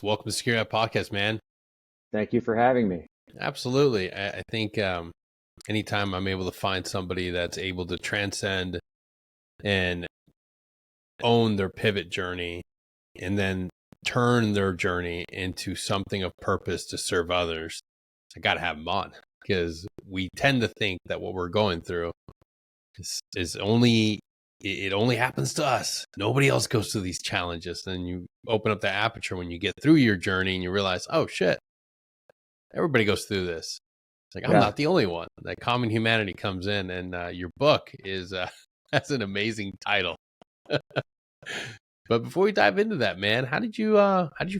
Welcome to Security Halt podcast, man. Thank you for having me. Absolutely. I think anytime I'm able to find somebody that's able to transcend and own their pivot journey and then turn their journey into something of purpose to serve others, I got to have them on, because we tend to think that what we're going through is only, it only happens to us. Nobody else goes through these challenges. Then you open up the aperture when you get through your journey and you realize, oh shit, everybody goes through this. It's like, I'm not the only one. That common humanity comes in, and your book is that's an amazing title. But before we dive into that, man, how did you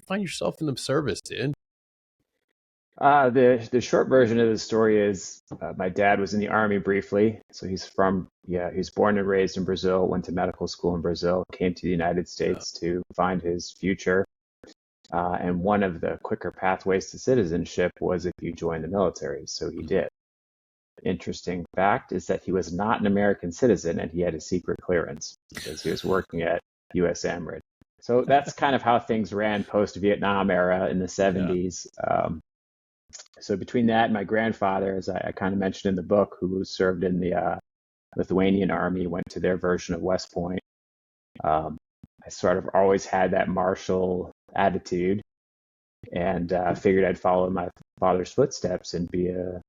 find yourself in the service, dude? The short version of the story is my dad was in the army briefly. So he's born and raised in Brazil, went to medical school in Brazil, came to the United States to find his future. And one of the quicker pathways to citizenship was if you join the military. So he did. Interesting fact is that he was not an American citizen, and he had a secret clearance because he was working at US AMRID. So that's kind of how things ran post-Vietnam era in the 70s. So between that and my grandfather, as I kind of mentioned in the book, who served in the Lithuanian army, went to their version of West Point. I sort of always had that martial attitude, and figured I'd follow my father's footsteps and be a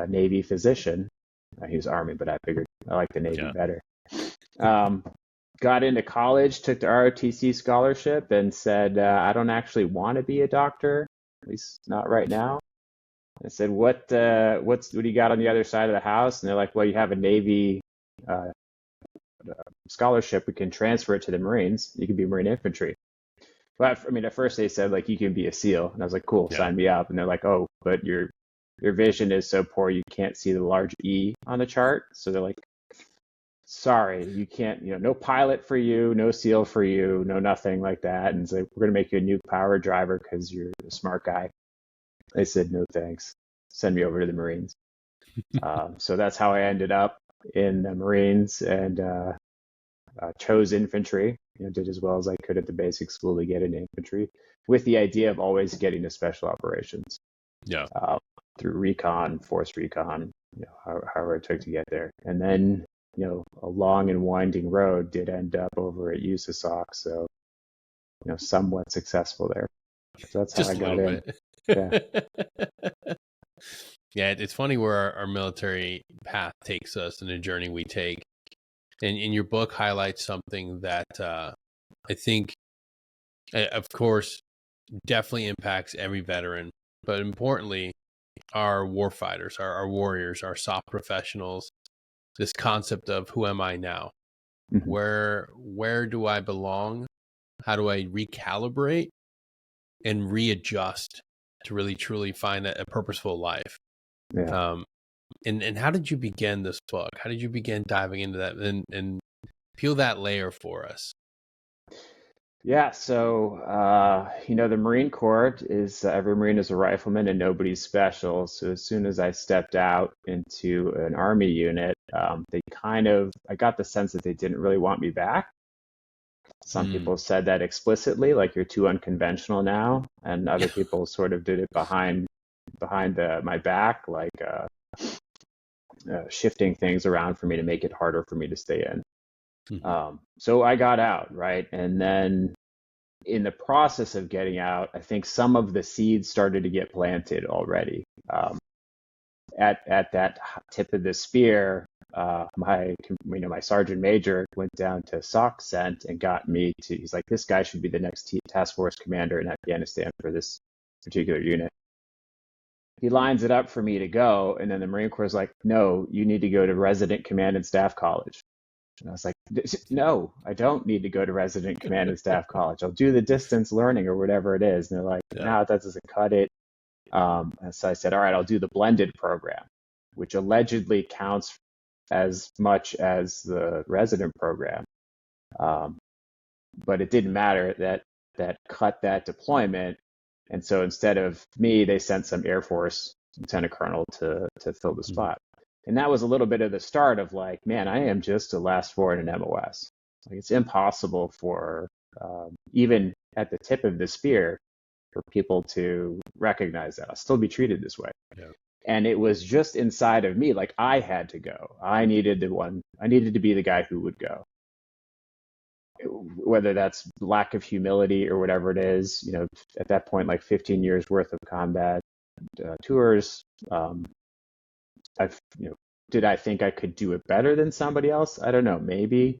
Navy physician. He was Army, but I figured I liked the Navy better. Got into college, took the ROTC scholarship, and said, I don't actually want to be a doctor, at least not right now. I said, what do you got on the other side of the house? And they're like, well, you have a Navy scholarship. We can transfer it to the Marines. You can be Marine infantry. But I mean, at first they said, like, you can be a SEAL. And I was like, cool, sign me up. And they're like, oh, but your vision is so poor you can't see the large E on the chart. So they're like, sorry, you can't, no pilot for you, no SEAL for you, no nothing like that. And so we're going to make you a new power driver because you're a smart guy. I said, no thanks. Send me over to the Marines. So that's how I ended up in the Marines, and chose infantry. Did as well as I could at the basic school to get into infantry, with the idea of always getting to special operations. Through recon, force recon, however it took to get there. And then, a long and winding road did end up over at USASOC. So, somewhat successful there. So that's how I got in. Yeah, it's funny where our military path takes us and the journey we take. And in your book highlights something that I think, of course, definitely impacts every veteran, but importantly, our warfighters, our warriors, our SOC professionals. This concept of who am I now? Mm-hmm. Where do I belong? How do I recalibrate and readjust to really truly find a purposeful life? And how did you begin this book? How did you begin diving into that and peel that layer for us? Yeah, so the Marine Corps is every Marine is a rifleman and nobody's special. So as soon as I stepped out into an Army unit, I got the sense that they didn't really want me back. Some people said that explicitly, like, you're too unconventional now, and other people sort of did it behind my back, like shifting things around for me to make it harder for me to stay in. So I got out, right? And then in the process of getting out, I think some of the seeds started to get planted already. At that tip of the spear, my sergeant major went down to SOC Cent and got me to, he's like, this guy should be the next task force commander in Afghanistan for this particular unit. He lines it up for me to go, and then the Marine Corps is like, no, you need to go to Resident Command and Staff College. And I was like, no, I don't need to go to Resident Command and Staff College. I'll do the distance learning or whatever it is. And they're like, no, that doesn't cut it. And so I said, all right, I'll do the blended program, which allegedly counts as much as the resident program. But it didn't matter. That cut that deployment. And so instead of me, they sent some Air Force lieutenant colonel to fill the spot. And that was a little bit of the start of, like, man, I am just a last four in an MOS. Like, it's impossible for, even at the tip of the spear, for people to recognize that. I'll still be treated this way. Yeah. And it was just inside of me, like I had to go. I needed to be the guy who would go. Whether that's lack of humility or whatever it is, at that point, like 15 years worth of combat tours, did I think I could do it better than somebody else? I don't know, maybe.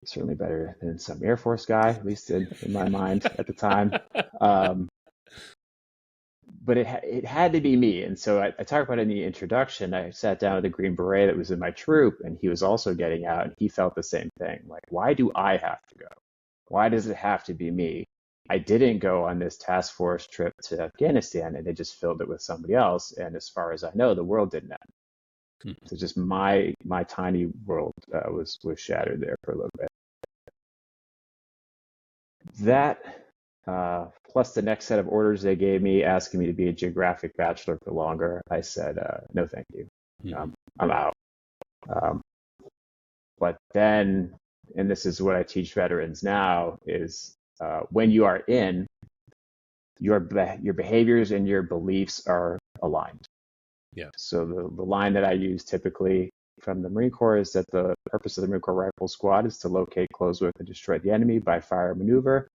Certainly better than some Air Force guy, at least in my mind at the time. But it had to be me. And so I talked about it in the introduction. I sat down with a Green Beret that was in my troop, and he was also getting out, and he felt the same thing. Like, why do I have to go? Why does it have to be me? I didn't go on this task force trip to Afghanistan, and they just filled it with somebody else. And as far as I know, the world didn't end. So just my tiny world was shattered there for a little bit. That plus the next set of orders they gave me asking me to be a geographic bachelor for longer, I said, no, thank you. I'm out. But then, and this is what I teach veterans now, is when you are in, your behaviors and your beliefs are aligned. Yeah. So the line that I use typically from the Marine Corps is that the purpose of the Marine Corps Rifle Squad is to locate, close with, and destroy the enemy by fire or maneuver,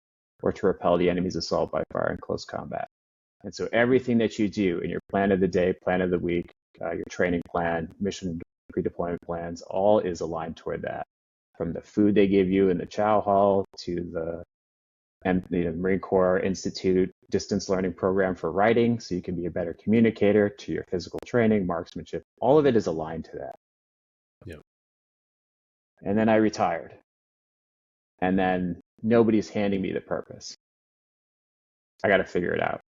or to repel the enemy's assault by fire in close combat. And so everything that you do in your plan of the day, plan of the week, your training plan, mission pre-deployment plans, all is aligned toward that. From the food they give you in the chow hall to the Marine Corps Institute distance learning program for writing, so you can be a better communicator, to your physical training, marksmanship, all of it is aligned to that. Yeah. And then I retired. And then nobody's handing me the purpose. I got to figure it out.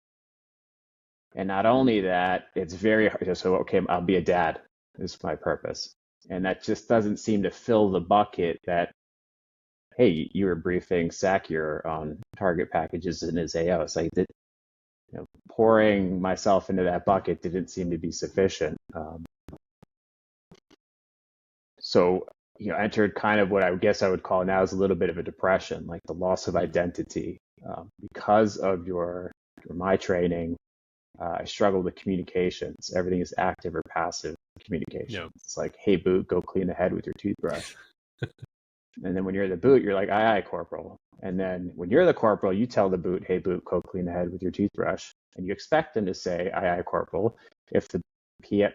And not only that, it's very hard. So, okay, I'll be a dad is my purpose. And that just doesn't seem to fill the bucket that, hey, you were briefing Sakier on target packages in his AO. It's like pouring myself into that bucket didn't seem to be sufficient. So entered kind of what I guess I would call now is a little bit of a depression, like the loss of identity. Because of my training, I struggle with communications. Everything is active or passive communication. Yeah. It's like, hey, boot, go clean the head with your toothbrush. And then when you're the boot, you're like, aye, aye, corporal. And then when you're the corporal, you tell the boot, hey, boot, go clean the head with your toothbrush. And you expect them to say, aye, aye, corporal. If the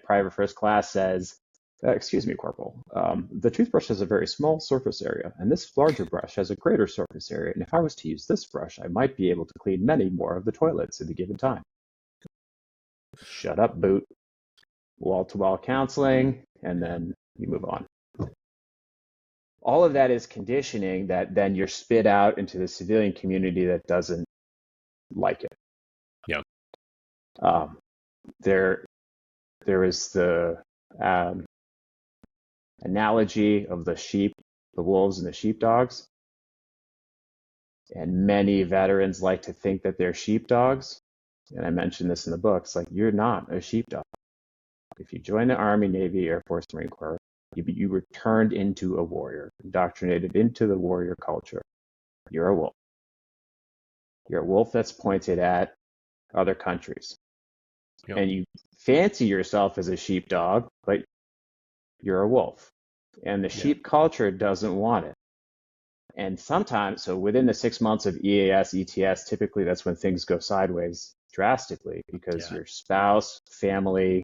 private first class says, excuse me, corporal, the toothbrush has a very small surface area, and this larger brush has a greater surface area. And if I was to use this brush, I might be able to clean many more of the toilets at a given time. Shut up, boot. Wall-to-wall counseling, and then you move on. All of that is conditioning that then you're spit out into the civilian community that doesn't like it. Yeah. There is the analogy of the sheep, the wolves and the sheepdogs. And many veterans like to think that they're sheepdogs. And I mentioned this in the book. It's like, you're not a sheepdog. If you join the Army, Navy, Air Force, Marine Corps, you were turned into a warrior, indoctrinated into the warrior culture. You're a wolf. You're a wolf that's pointed at other countries. Yep. And you fancy yourself as a sheepdog, but you're a wolf. And the sheep culture doesn't want it. And sometimes, so within the 6 months of EAS, ETS, typically that's when things go sideways drastically because your spouse, family,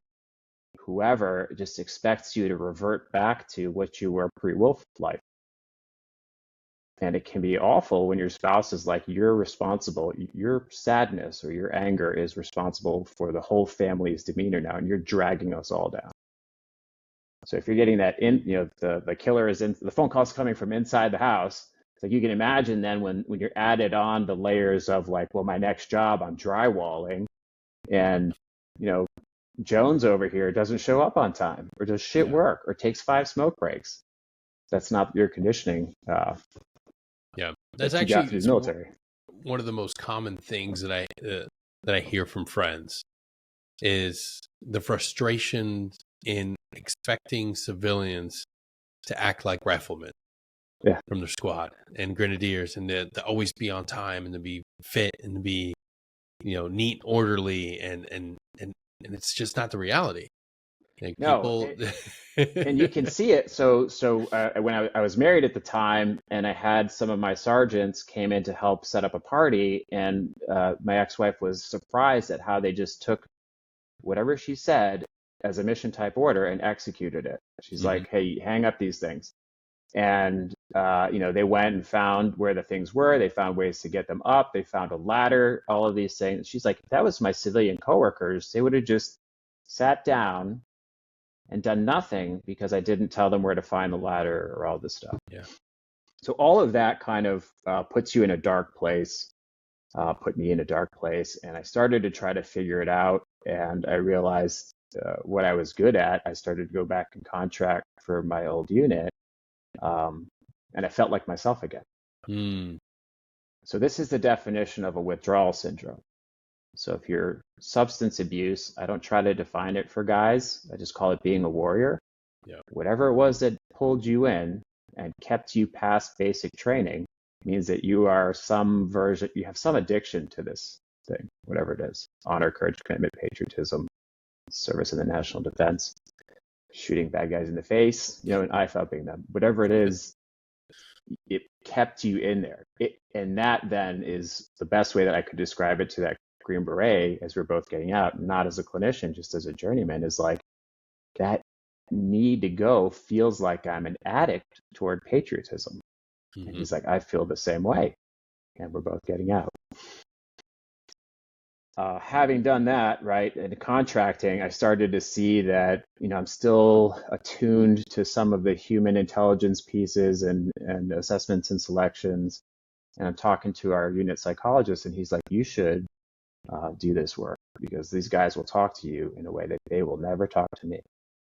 whoever just expects you to revert back to what you were pre-wolf life. And it can be awful when your spouse is like, you're responsible, your sadness or your anger is responsible for the whole family's demeanor now, and you're dragging us all down. So if you're getting that the killer is in, the phone call's coming from inside the house. It's like you can imagine then when you're added on the layers of like, well, my next job, I'm drywalling, and Jones over here doesn't show up on time or does shit work or takes 5 smoke breaks. That's not your conditioning. That's actually military. One of the most common things that I hear from friends is the frustration in expecting civilians to act like riflemen from their squad and grenadiers, and to always be on time and to be fit and to be neat, orderly, and it's just not the reality. Like No, people, and you can see it. So when I was married at the time, and I had some of my sergeants came in to help set up a party, and my ex-wife was surprised at how they just took whatever she said as a mission type order and executed it. She's like, "Hey, hang up these things." And they went and found where the things were. They found ways to get them up. They found a ladder, all of these things. She's like, if that was my civilian coworkers, they would have just sat down and done nothing because I didn't tell them where to find the ladder or all this stuff. Yeah. So all of that kind of puts you in a dark place, put me in a dark place. And I started to try to figure it out. And I realized what I was good at. I started to go back and contract for my old unit. And I felt like myself again. So this is the definition of a withdrawal syndrome. So if you're substance abuse, I don't try to define it for guys. I just call it being a warrior. Yeah. Whatever it was that pulled you in and kept you past basic training means that you are you have some addiction to this thing, whatever it is. Honor, courage, commitment, patriotism, service in the national defense, shooting bad guys in the face, and eye-thumping them. Whatever it is, it kept you in there. And that then is the best way that I could describe it to that Green Beret as we're both getting out, not as a clinician, just as a journeyman, is like that need to go feels like I'm an addict toward patriotism. And he's like, I feel the same way. And we're both getting out. Having done that, right, and contracting, I started to see that, I'm still attuned to some of the human intelligence pieces and assessments and selections. And I'm talking to our unit psychologist, and he's like, you should do this work because these guys will talk to you in a way that they will never talk to me.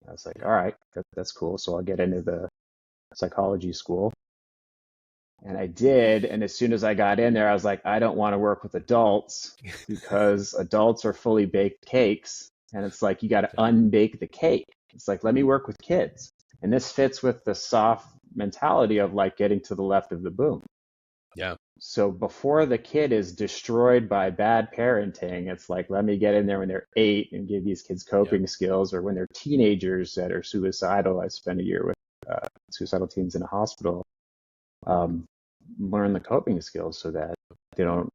I was like, all right, that's cool. So I'll get into the psychology school. And I did. And as soon as I got in there, I was like, I don't want to work with adults because adults are fully baked cakes. And it's like, you got to unbake the cake. It's like, let me work with kids. And this fits with the soft mentality of like getting to the left of the boom. Yeah. So before the kid is destroyed by bad parenting, it's like, let me get in there when they're 8 and give these kids coping skills, or when they're teenagers that are suicidal. I spent a year with suicidal teens in a hospital. Learn the coping skills so that they don't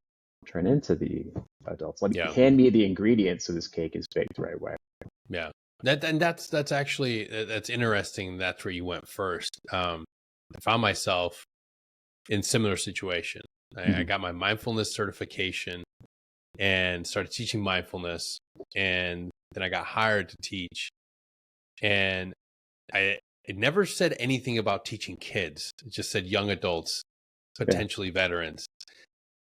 turn into the adults. Like, hand me the ingredients so this cake is baked the right way. Yeah. That's actually, that's interesting. That's where you went first. I found myself in similar situation. I got my mindfulness certification and started teaching mindfulness. And then I got hired to teach. And it never said anything about teaching kids. It just said young adults, potentially veterans.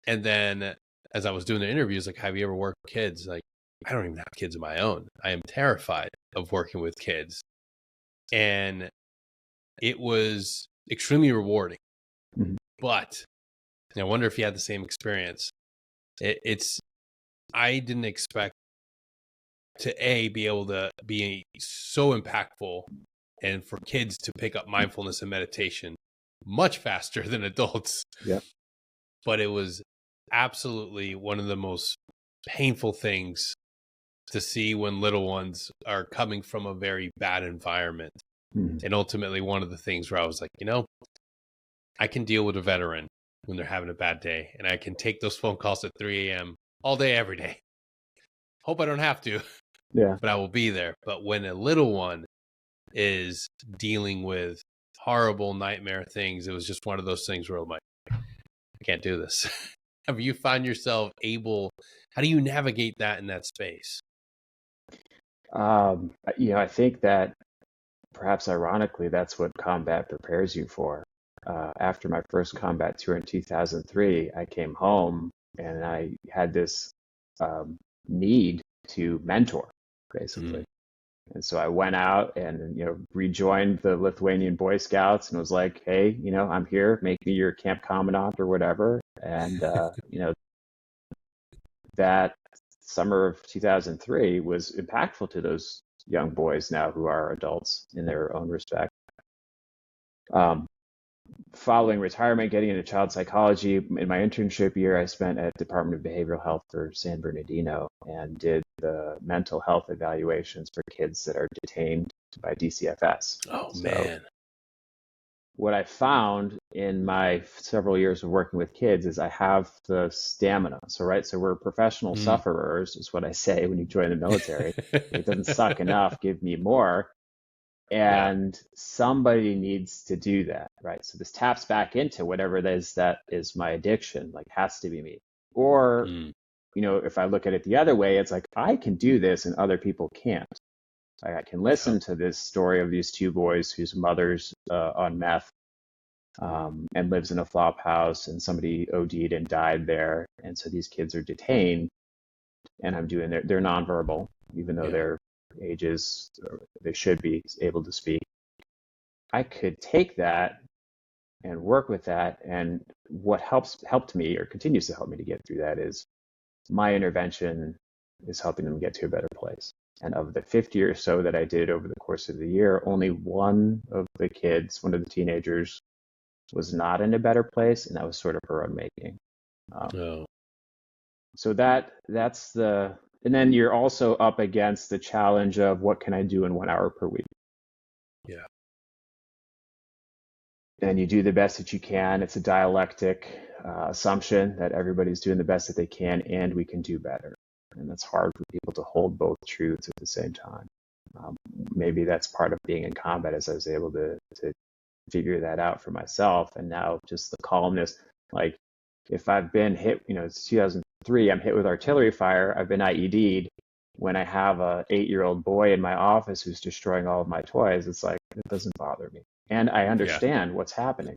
And then as I was doing the interviews, like, have you ever worked with kids? Like, I don't even have kids of my own. I am terrified of working with kids. And it was extremely rewarding. But I wonder if you had the same experience. I didn't expect to be able to be so impactful and for kids to pick up mindfulness and meditation much faster than adults. Yeah. But it was absolutely one of the most painful things to see when little ones are coming from a very bad environment. And ultimately one of the things where I was like, I can deal with a veteran when they're having a bad day, and I can take those phone calls at 3 a.m. all day, every day. Hope I don't have to, but I will be there. But when a little one is dealing with horrible nightmare things, it was just one of those things where I'm like, I can't do this. Have you found yourself how do you navigate that in that space? I think that perhaps ironically, that's what combat prepares you for. After my first combat tour in 2003, I came home and I had this need to mentor, basically. And so I went out and, rejoined the Lithuanian Boy Scouts and was like, hey, I'm here, make me your camp commandant or whatever. And, that summer of 2003 was impactful to those young boys now who are adults in their own respect. following retirement, getting into child psychology. In my internship year, I spent at Department of Behavioral Health for San Bernardino and did the mental health evaluations for kids that are detained by DCFS. Oh, So man. what I found in my several years of working with kids is I have the stamina. So we're professional sufferers, is what I say when you join the military. It doesn't suck enough, give me more. And somebody needs to do that, right? So this taps back into whatever it is that is my addiction, like has to be me. Or, if I look at it the other way, it's like I can do this and other people can't. I can listen to this story of these two boys whose mother's on meth and lives in a flop house, and somebody OD'd and died there. And so these kids are detained, and I'm doing they're nonverbal, even though their ages, they should be able to speak. I could take that and work with that. And what helped me or continues to help me to get through that is my intervention is helping them get to a better place. And of the 50 or so that I did over the course of the year, only one of the teenagers, was not in a better place, and that was sort of her own making. So that's and then you're also up against the challenge of what can I do in 1 hour per week? Yeah. And you do the best that you can. It's a dialectic assumption that everybody's doing the best that they can, and we can do better. And that's hard for people to hold both truths at the same time. Maybe that's part of being in combat, as I was able to figure that out for myself. And now just the calmness, like if I've been hit, it's 2003, I'm hit with artillery fire, I've been IED'd. When I have a 8-year-old boy in my office who's destroying all of my toys, it's like, it doesn't bother me. And I understand what's happening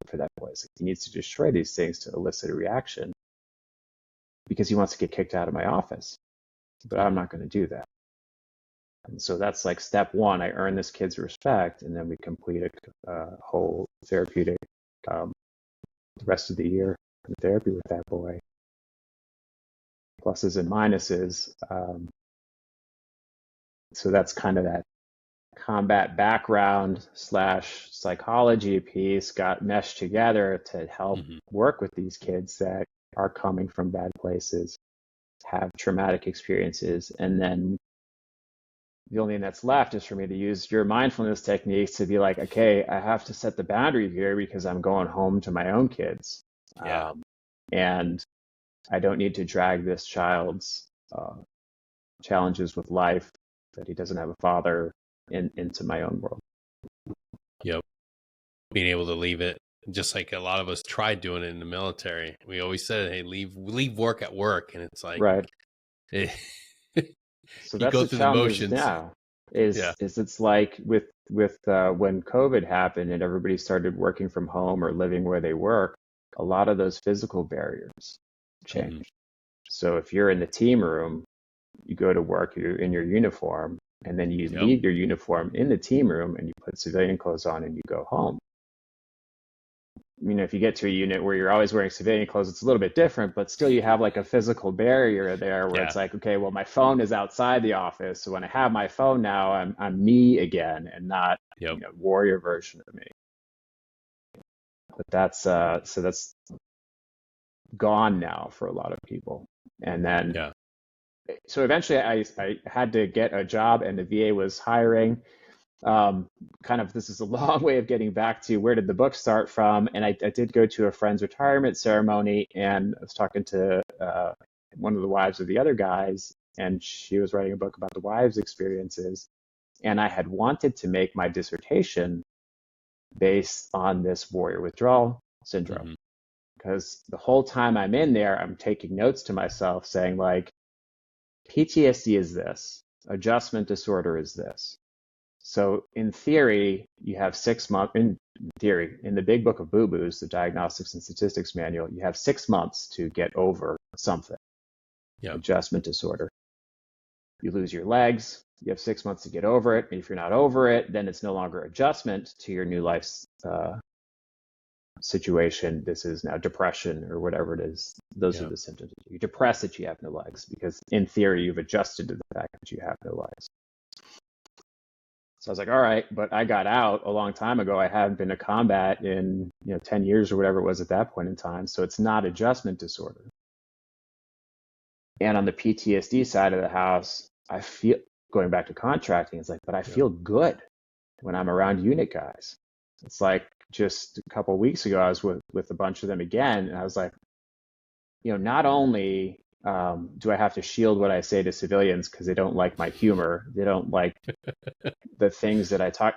for that boy. He needs to destroy these things to elicit a reaction because he wants to get kicked out of my office. But I'm not going to do that. And so that's like step one. I earn this kid's respect, and then we complete a whole therapeutic the rest of the year in therapy with that boy. Pluses and minuses. So that's kind of that combat background / psychology piece got meshed together to help work with these kids that are coming from bad places, have traumatic experiences, and then the only thing that's left is for me to use your mindfulness techniques to be like, okay, I have to set the boundary here because I'm going home to my own kids. And I don't need to drag this child's challenges with life, that he doesn't have a father, into my own world. Yep. Being able to leave it, just like a lot of us tried doing it in the military. We always said, hey, leave work at work. And it's like, right. So you that's go the through the challenge motions. now is it's like with when COVID happened and everybody started working from home or living where they work, a lot of those physical barriers changed. So if you're in the team room, you go to work, you're in your uniform, and then you leave your uniform in the team room and you put civilian clothes on and you go home. If you get to a unit where you're always wearing civilian clothes, it's a little bit different, but still you have like a physical barrier there where it's like, okay, well, my phone is outside the office. So when I have my phone now, I'm me again and not warrior version of me. But that's so that's gone now for a lot of people. And then so eventually I had to get a job, and the VA was hiring. This is a long way of getting back to where did the book start from. And I did go to a friend's retirement ceremony, and I was talking to one of the wives of the other guys, and she was writing a book about the wives' experiences. And I had wanted to make my dissertation based on this warrior withdrawal syndrome. Because the whole time I'm in there, I'm taking notes to myself saying like, PTSD is this, adjustment disorder is this. So in theory, you have 6 months, in the big book of boo-boos, the Diagnostics and Statistics Manual, you have 6 months to get over something, adjustment disorder. You lose your legs, you have 6 months to get over it. And if you're not over it, then it's no longer adjustment to your new life situation. This is now depression or whatever it is. Those are the symptoms. You're depressed that you have no legs because in theory, you've adjusted to the fact that you have no legs. So I was like, all right, but I got out a long time ago. I haven't been to combat in 10 years or whatever it was at that point in time. So it's not adjustment disorder. And on the PTSD side of the house, I feel, going back to contracting, it's like, but I feel good when I'm around unit guys. It's like just a couple of weeks ago, I was with a bunch of them again, and I was like, not only do I have to shield what I say to civilians because they don't like my humor, they don't like the things that I talk.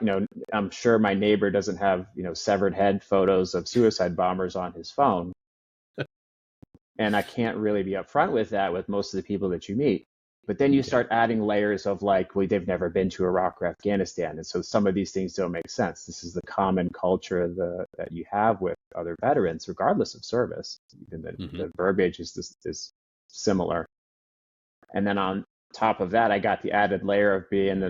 I'm sure my neighbor doesn't have severed head photos of suicide bombers on his phone, and I can't really be upfront with that with most of the people that you meet. But then you start adding layers of like, well, they've never been to Iraq or Afghanistan. And so some of these things don't make sense. This is the common culture that you have with other veterans, regardless of service. Even the verbiage is similar. And then on top of that, I got the added layer of being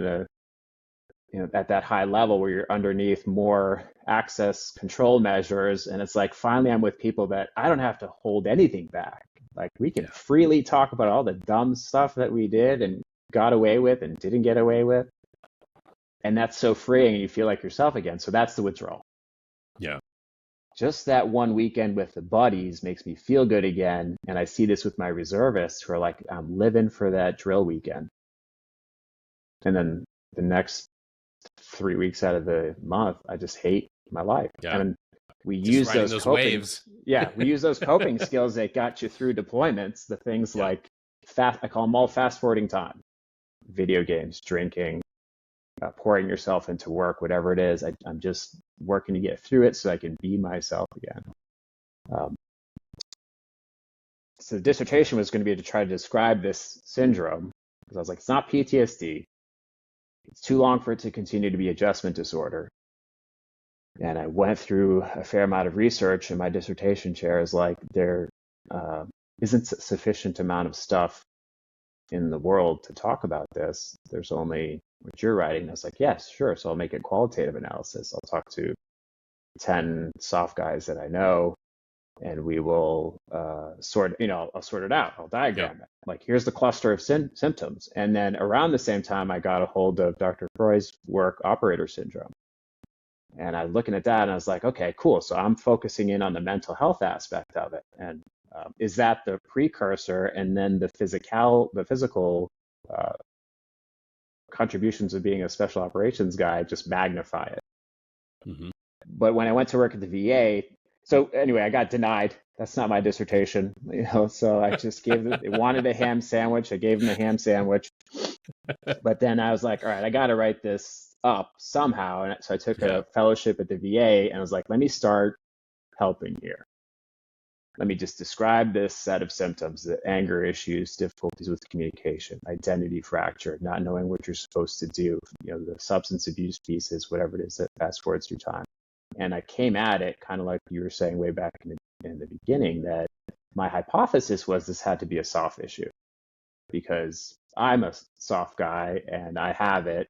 at that high level where you're underneath more access control measures. And it's like, finally, I'm with people that I don't have to hold anything back. Like we can freely talk about all the dumb stuff that we did and got away with and didn't get away with. And that's so freeing and you feel like yourself again. So that's the withdrawal. Yeah. Just that one weekend with the buddies makes me feel good again. And I see this with my reservists who are like, I'm living for that drill weekend. And then the next 3 weeks out of the month, I just hate my life. Yeah. And we use those waves. We use those coping skills that got you through deployments. The things like I call them all fast forwarding time. Video games, drinking, pouring yourself into work, whatever it is. I'm just working to get through it so I can be myself again. So the dissertation was going to be to try to describe this syndrome because I was like, it's not PTSD. It's too long for it to continue to be adjustment disorder. And I went through a fair amount of research, and my dissertation chair is like, there isn't sufficient amount of stuff in the world to talk about this. There's only what you're writing. And I was like, yes, sure. So I'll make a qualitative analysis. I'll talk to 10 soft guys that I know, and we will I'll sort it out. I'll diagram it. Like, here's the cluster of symptoms. And then around the same time, I got a hold of Dr. Freud's work, operator syndrome. And I'm looking at that and I was like, okay, cool. So I'm focusing in on the mental health aspect of it. And is that the precursor? And then the physical contributions of being a special operations guy just magnify it. Mm-hmm. But when I went to work at the VA, so anyway, I got denied. That's not my dissertation, so I just they wanted a ham sandwich. I gave them a ham sandwich. But then I was like, all right, I got to write this up somehow. And so I took a fellowship at the VA and I was like, let me start helping here. Let me just describe this set of symptoms: the anger issues, difficulties with communication, identity fracture, not knowing what you're supposed to do, the substance abuse pieces, whatever it is that fast forwards through time. And I came at it kind of like you were saying way back in the beginning, that my hypothesis was this had to be a soft issue because I'm a soft guy and I have it.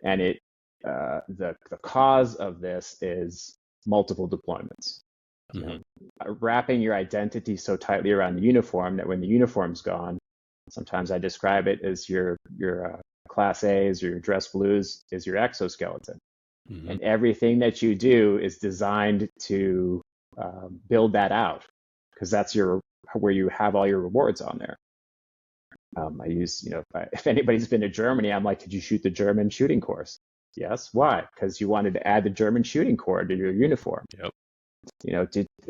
And the cause of this is multiple deployments. Mm-hmm. Wrapping your identity so tightly around the uniform that when the uniform's gone, sometimes I describe it as your class A's or your dress blues is your exoskeleton. Mm-hmm. And everything that you do is designed to build that out because that's where you have all your rewards on there. I use, if anybody's been to Germany, I'm like, did you shoot the German shooting course? Yes. Why? Because you wanted to add the German shooting corps to your uniform. Yep.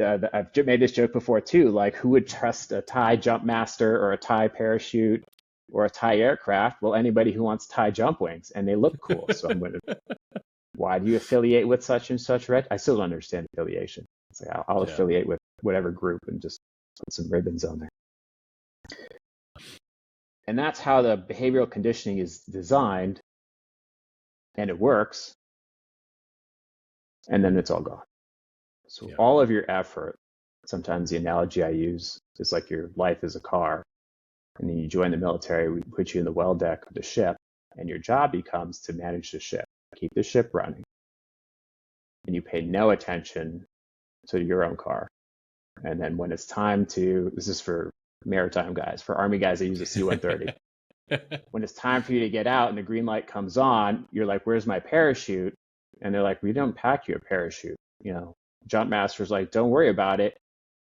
I've made this joke before too, like who would trust a Thai jump master or a Thai parachute or a Thai aircraft? Well, anybody who wants Thai jump wings, and they look cool. So I'm going to, why do you affiliate with such and such red? I still don't understand affiliation. It's like, I'll affiliate with whatever group and just put some ribbons on there. And that's how the behavioral conditioning is designed, and it works, and then it's all gone. So all of your effort, sometimes the analogy I use is like your life is a car, and then you join the military, we put you in the well deck of the ship, and your job becomes to manage the ship, keep the ship running, and you pay no attention to your own car. And then when it's time to, this is for maritime guys, for Army guys, they use a C-130. When it's time for you to get out and the green light comes on, you're like, where's my parachute? And they're like, we don't pack you a parachute. Jump master's like, don't worry about it.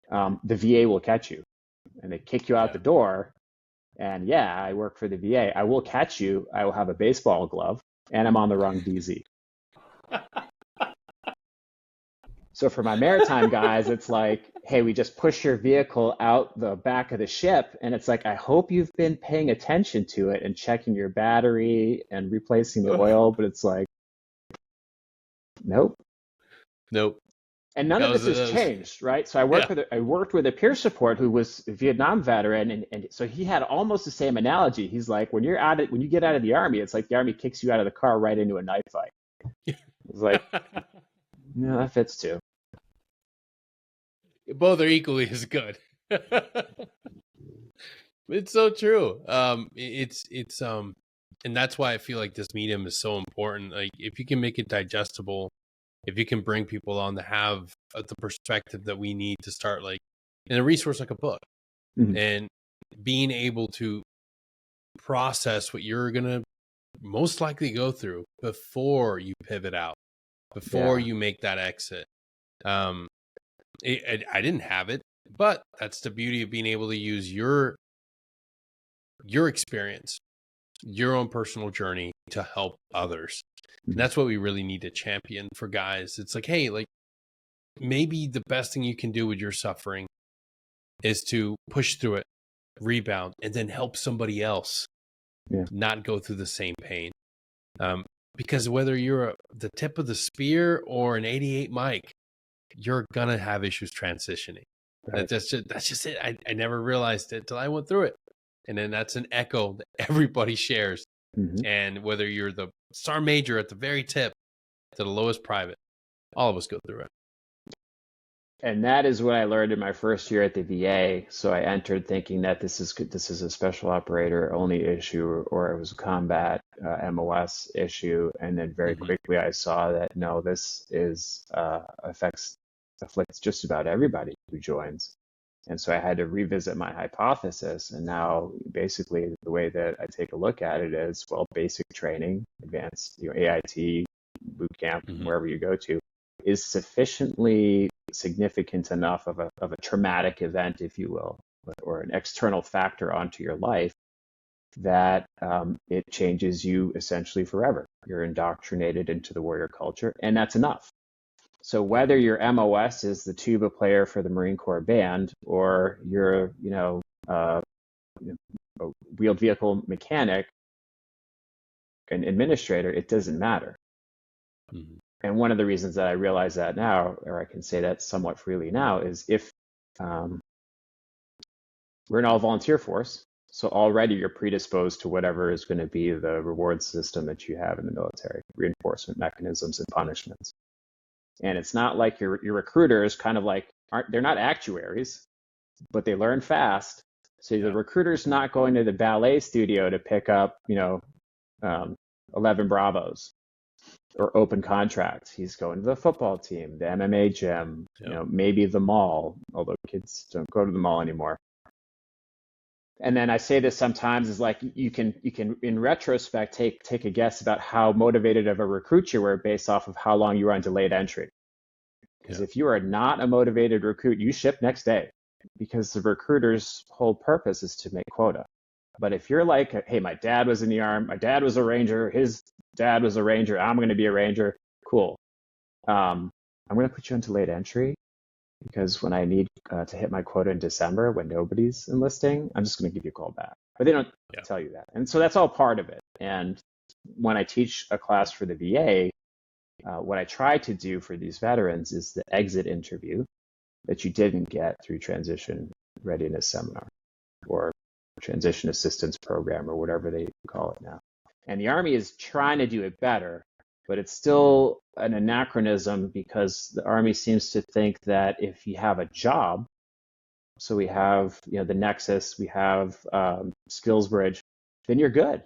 The VA will catch you. And they kick you out the door. And yeah, I work for the VA. I will catch you. I will have a baseball glove, and I'm on the wrong DZ. So for my maritime guys, it's like, hey, we just push your vehicle out the back of the ship. And it's like, I hope you've been paying attention to it and checking your battery and replacing the oil. But it's like, nope. And none of this has changed, right? So I worked with a peer support who was a Vietnam veteran, and so he had almost the same analogy. He's like, when you get out of the Army, it's like the Army kicks you out of the car right into a knife fight. It's like, no, that fits too. Both are equally as good. It's so true. And that's why I feel like this medium is so important. Like, if you can make it digestible, if you can bring people on to have the perspective that we need to start, like, in a resource like a book, and being able to process what you're going to most likely go through before you pivot out, before you make that exit. I didn't have it, but that's the beauty of being able to use your experience, your own personal journey to help others. And that's what we really need to champion for guys. It's like, hey, like, maybe the best thing you can do with your suffering is to push through it, rebound, and then help somebody else not go through the same pain. Because whether you're the tip of the spear or an 88 mic, you're gonna have issues transitioning. Right. That's just it. I never realized it till I went through it. And then that's an echo that everybody shares. And whether you're the sergeant major at the very tip to the lowest private, all of us go through it. And that is what I learned in my first year at the VA. So I entered thinking that this is a special operator only issue, or it was a combat MOS issue. And then very quickly I saw that no, this is afflicts just about everybody who joins. And so I had to revisit my hypothesis. And now basically the way that I take a look at it is, well, basic training, advanced, AIT, boot camp, wherever you go to, is sufficiently significant enough of a traumatic event, if you will, or an external factor onto your life that it changes you essentially forever. You're indoctrinated into the warrior culture, and that's enough. So whether your MOS is the tuba player for the Marine Corps band, or you're, a wheeled vehicle mechanic, an administrator, it doesn't matter. And one of the reasons that I realize that now, or I can say that somewhat freely now, is if we're an all-volunteer force, so already you're predisposed to whatever is going to be the reward system that you have in the military, reinforcement mechanisms and punishments. And it's not like your recruiters kind of like they're not actuaries, but they learn fast. So the recruiter's not going to the ballet studio to pick up, 11 Bravos or open contracts. He's going to the football team, the MMA gym, maybe the mall, although kids don't go to the mall anymore. And then I say this sometimes is like you can in retrospect take a guess about how motivated of a recruit you were based off of how long you were on delayed entry. Because if you are not a motivated recruit, you ship next day, because the recruiter's whole purpose is to make quota. But if you're like, hey, my dad was in the Army, my dad was a Ranger, his dad was a Ranger, I'm going to be a Ranger, cool. I'm going to put you into late entry, because when I need to hit my quota in December when nobody's enlisting, I'm just going to give you a call back. But they don't tell you that. And so that's all part of it. And when I teach a class for the VA, what I try to do for these veterans is the exit interview that you didn't get through transition readiness seminar or transition assistance program or whatever they call it now. And the Army is trying to do it better, but it's still an anachronism, because the Army seems to think that if you have a job, so we have the Nexus, we have Skills Bridge, then you're good.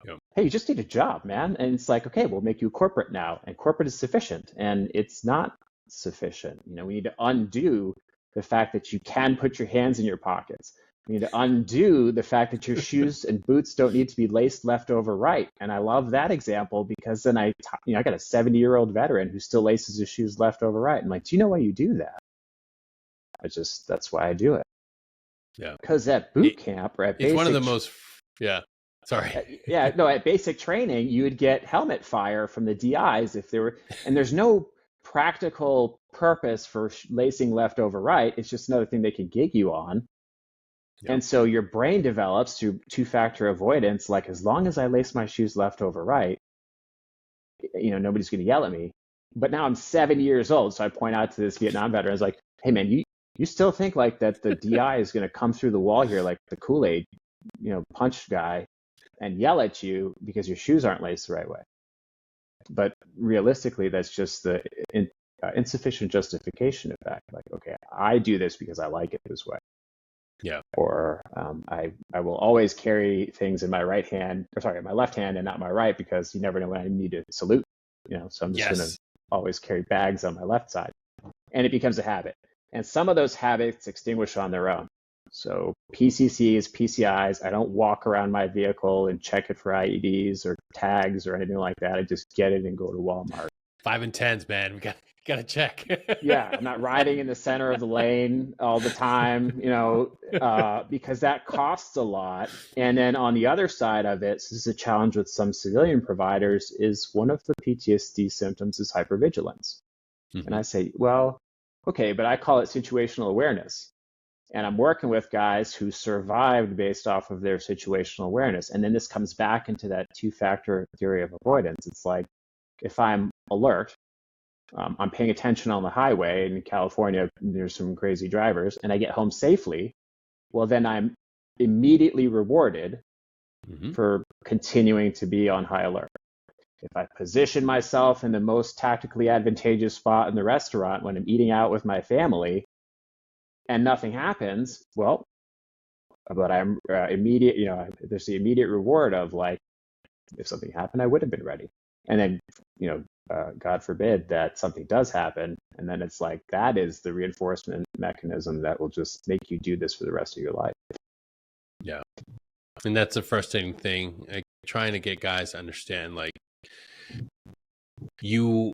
Yep. Hey, you just need a job, man. And it's like, okay, we'll make you corporate now, and corporate is sufficient, and it's not sufficient. We need to undo the fact that you can put your hands in your pockets, You need to undo the fact that your shoes and boots don't need to be laced left over right. And I love that example because then I got a 70-year-old veteran who still laces his shoes left over right. I'm like, do you know why you do that? That's why I do it. Yeah. Because at boot camp or at it's basic, one of the most, sorry. At basic training, you would get helmet fire from the DIs if there were, and there's no practical purpose for lacing left over right. It's just another thing they could gig you on. Yep. And so your brain develops through two-factor avoidance, like as long as I lace my shoes left over right, nobody's going to yell at me. But now I'm 70 years old, so I point out to this Vietnam veteran, I was like, hey man, you still think like that the DI is going to come through the wall here like the Kool-Aid, punch guy and yell at you because your shoes aren't laced the right way. But realistically, that's just the insufficient justification effect. Like, okay, I do this because I like it this way. Yeah. Or I will always carry things in my left hand and not my right because you never know when I need to salute. So I'm just going to always carry bags on my left side. And it becomes a habit. And some of those habits extinguish on their own. So PCCs, PCIs, I don't walk around my vehicle and check it for IEDs or tags or anything like that. I just get it and go to Walmart. 5 and 10s, man. We got to check. Yeah, I'm not riding in the center of the lane all the time, because that costs a lot. And then on the other side of it, this is a challenge with some civilian providers, is one of the PTSD symptoms is hypervigilance. Mm-hmm. And I say, well, okay, but I call it situational awareness. And I'm working with guys who survived based off of their situational awareness. And then this comes back into that two-factor theory of avoidance. It's like, if I'm alert, I'm paying attention on the highway, and in California, there's some crazy drivers, and I get home safely, well, then I'm immediately rewarded for continuing to be on high alert. If I position myself in the most tactically advantageous spot in the restaurant when I'm eating out with my family and nothing happens, well, but I'm immediate, there's the immediate reward of like, if something happened, I would have been ready. And then, God forbid that something does happen. And then it's like, that is the reinforcement mechanism that will just make you do this for the rest of your life. Yeah. And that's a frustrating thing. Like, trying to get guys to understand, like, you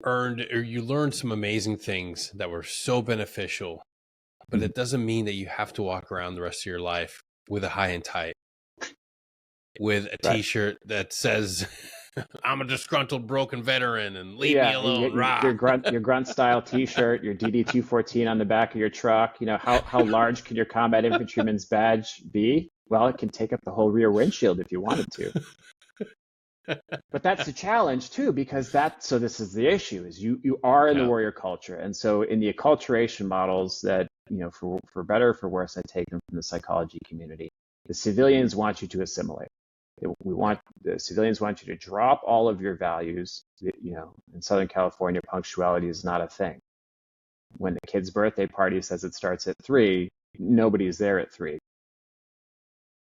learned some amazing things that were so beneficial, but it doesn't mean that you have to walk around the rest of your life with a high and tight, with a T-shirt that says, I'm a disgruntled, broken veteran and leave me alone. Your grunt style T-shirt, your DD-214 on the back of your truck. How large can your combat infantryman's badge be? Well, it can take up the whole rear windshield if you wanted to. But that's the challenge too, because this is the issue, is you are in the warrior culture. And so in the acculturation models that, for better or for worse, I take them from the psychology community, the civilians want you to assimilate. The civilians want you to drop all of your values. In Southern California, punctuality is not a thing. When the kid's birthday party says it starts at 3, nobody's there at 3.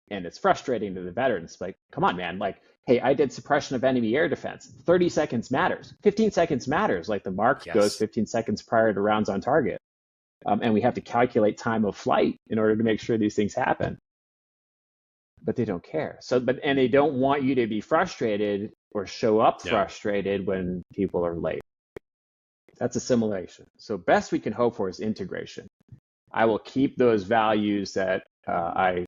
And it's frustrating to the veterans. Like, come on, man. Like, hey, I did suppression of enemy air defense. 30 seconds matters. 15 seconds matters. Like, the mark goes 15 seconds prior to rounds on target. And we have to calculate time of flight in order to make sure these things happen. But they don't care. And they don't want you to be frustrated or show up frustrated when people are late. That's assimilation. So best we can hope for is integration. I will keep those values that I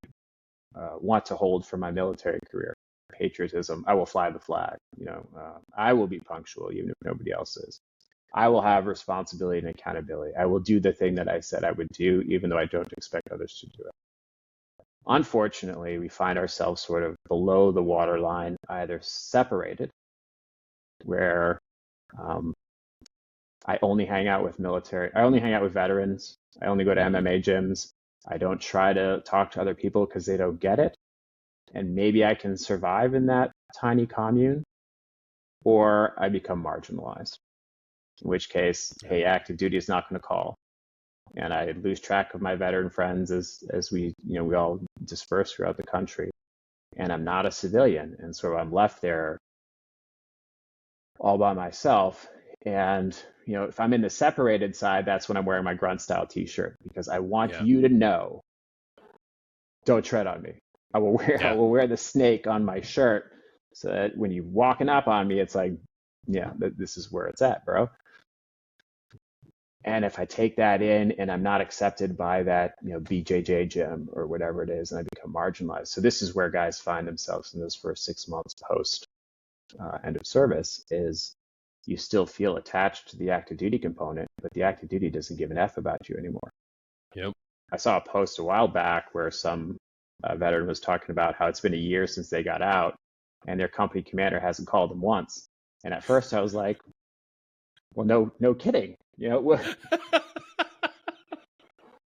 want to hold for my military career. Patriotism. I will fly the flag. I will be punctual even if nobody else is. I will have responsibility and accountability. I will do the thing that I said I would do, even though I don't expect others to do it. Unfortunately, we find ourselves sort of below the waterline, either separated, where I only hang out with veterans. I only go to MMA gyms. I don't try to talk to other people because they don't get it. And maybe I can survive in that tiny commune, or I become marginalized, in which case, hey, active duty is not going to call. And I lose track of my veteran friends as we all disperse throughout the country. And I'm not a civilian. And so I'm left there all by myself. And, if I'm in the separated side, that's when I'm wearing my grunt style T-shirt, because I want you to know don't tread on me. I will wear the snake on my shirt so that when you're walking up on me, it's like, yeah, this is where it's at, bro. And if I take that in and I'm not accepted by that, BJJ gym or whatever it is, and I become marginalized. So this is where guys find themselves in those first 6 months post end of service, is you still feel attached to the active duty component, but the active duty doesn't give an F about you anymore. Yep. I saw a post a while back where some veteran was talking about how it's been a year since they got out and their company commander hasn't called them once. And at first I was like, well, no kidding.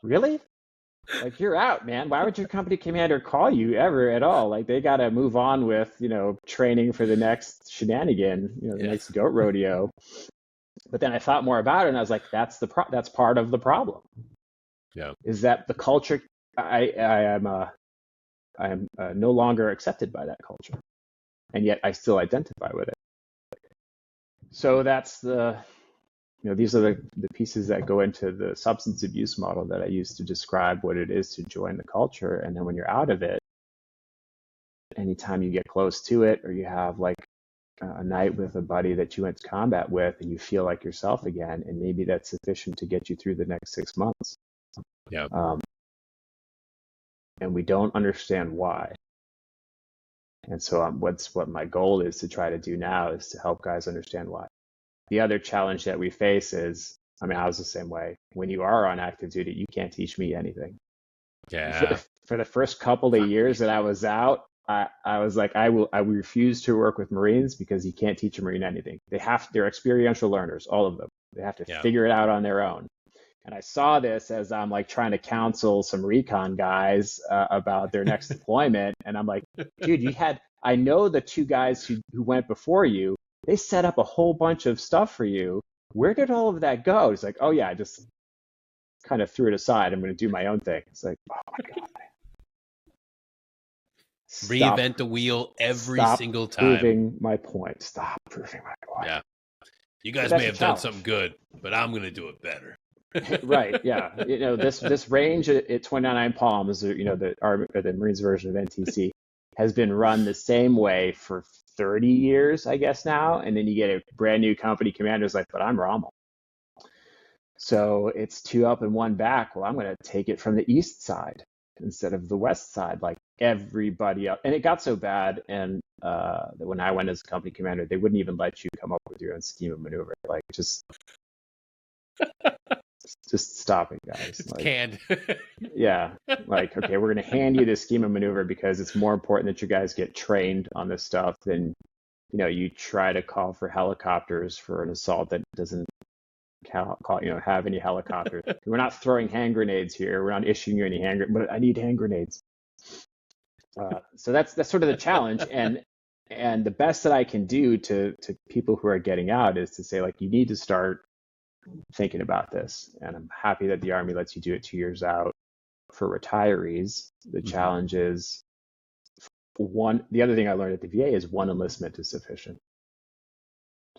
Really? Like, you're out, man. Why would your company commander call you ever at all? Like, they got to move on with, training for the next shenanigan, the next goat rodeo. But then I thought more about it, and I was like, that's part of the problem. Yeah. Is that the culture? I am no longer accepted by that culture, and yet I still identify with it. So that's these are the pieces that go into the substance abuse model that I use to describe what it is to join the culture. And then when you're out of it, anytime you get close to it, or you have like a night with a buddy that you went to combat with and you feel like yourself again, and maybe that's sufficient to get you through the next 6 months. Yeah. And we don't understand why. And so what my goal is to try to do now is to help guys understand why. The other challenge that we face is, I was the same way. When you are on active duty, you can't teach me anything. Yeah. For the first couple of years that I was out, I was like, I refuse to work with Marines because you can't teach a Marine anything. They're experiential learners, all of them. They have to figure it out on their own. And I saw this as I'm like trying to counsel some recon guys about their next deployment. And I'm like, dude, I know the 2 guys who went before you, they set up a whole bunch of stuff for you. Where did all of that go? It's like, oh yeah, I just kind of threw it aside. I'm going to do my own thing. It's like, oh my God. Reinvent the wheel every single time. Stop proving my point. Stop proving my point. Yeah. You guys may have done something good, but I'm going to do it better. Right. Yeah. This range at 29 Palms, the Marines version of NTC, has been run the same way for 30 years, I guess now. And then you get a brand new company commander's like, but I'm Rommel. So it's 2 up and 1 back. Well, I'm going to take it from the east side instead of the west side, like everybody else. And it got so bad. And that when I went as company commander, they wouldn't even let you come up with your own scheme of maneuver. Like, just stop it, guys. It's canned. Yeah. Like, okay, we're going to hand you this scheme of maneuver because it's more important that you guys get trained on this stuff than, you try to call for helicopters for an assault that doesn't have any helicopters. We're not throwing hand grenades here. We're not issuing you any hand grenades, but I need hand grenades. So that's sort of the challenge. And the best that I can do to people who are getting out is to say, like, you need to start thinking about this. And I'm happy that the Army lets you do it 2 years out. For retirees, the challenge is the other thing I learned at the VA is 1 enlistment is sufficient.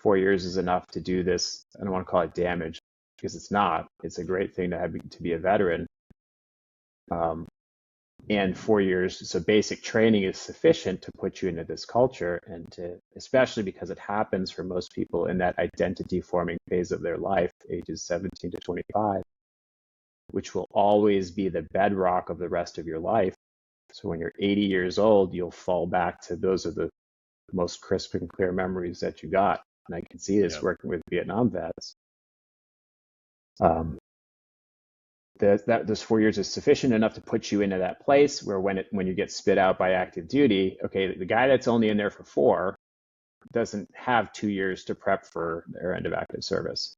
4 years is enough to do this. I don't want to call it damage because it's not. It's a great thing to be a veteran. And 4 years, so basic training is sufficient to put you into this culture, and especially because it happens for most people in that identity forming phase of their life, ages 17 to 25, which will always be the bedrock of the rest of your life. So when you're 80 years old, you'll fall back to those are the most crisp and clear memories that you got. And I can see this working with Vietnam vets. Those 4 years is sufficient enough to put you into that place where when you get spit out by active duty, okay, the guy that's only in there for 4 doesn't have 2 years to prep for their end of active service.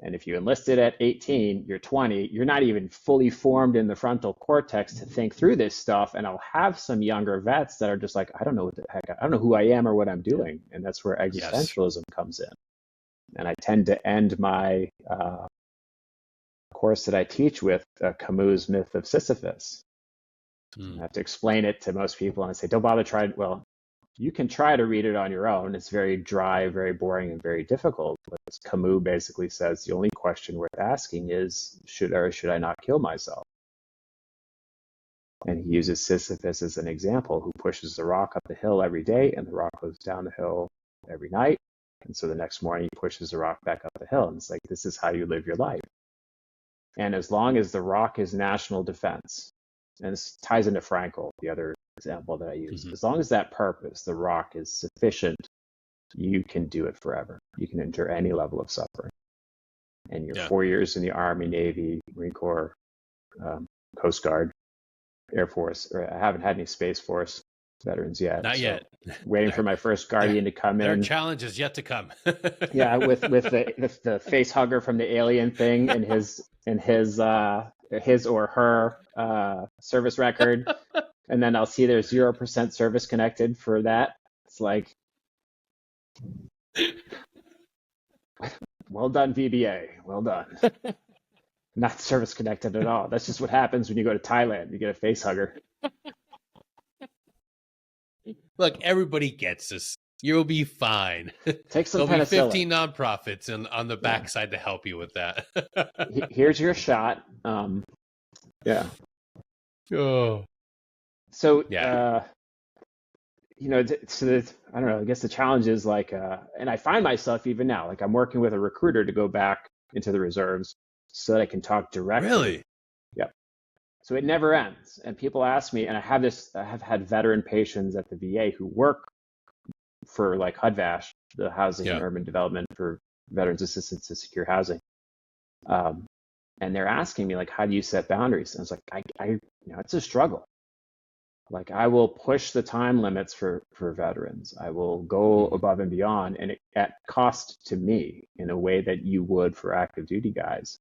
And if you enlisted at 18, you're 20, you're not even fully formed in the frontal cortex to think through this stuff. And I'll have some younger vets that are just like, I don't know what the heck, I don't know who I am or what I'm doing. And that's where existentialism comes in. And I tend to end my course that I teach with Camus' Myth of Sisyphus. I have to explain it to most people and I say, don't bother trying. Well, you can try to read it on your own. It's very dry, very boring, and very difficult. But Camus basically says the only question worth asking is, should or should I not kill myself? And he uses Sisyphus as an example, who pushes the rock up the hill every day, and the rock goes down the hill every night. And so the next morning he pushes the rock back up the hill. And it's like, this is how you live your life. And as long as the rock is national defense, and this ties into Frankel, the other example that I use, as long as that purpose, the rock, is sufficient, you can do it forever. You can endure any level of suffering. And your 4 years in the Army, Navy, Marine Corps, Coast Guard, Air Force, or I haven't had any Space Force veterans yet. Not yet. Waiting for my first Guardian to come in. Their challenge is yet to come. Yeah, with the face hugger from the Alien thing and his or her service record, and then I'll see there's 0% service connected for that. It's like, well done, VBA. Well done. Not service connected at all. That's just what happens when you go to Thailand. You get a face hugger. Look, everybody gets this. You'll be fine. Take some There'll penicillin. be 15 nonprofits on the backside to help you with that. Here's your shot. Yeah. Oh. So, yeah. I don't know, I guess the challenge is like, and I find myself even now, like I'm working with a recruiter to go back into the reserves so that I can talk directly. Really? Yep. So it never ends. And people ask me, and I have had veteran patients at the VA who work for like HUD-VASH, the Housing and Urban Development for Veterans Assistance to Secure Housing. And they're asking me like, how do you set boundaries? And I was like, I it's a struggle. Like I will push the time limits for veterans. I will go above and beyond, and at cost to me in a way that you would for active duty guys.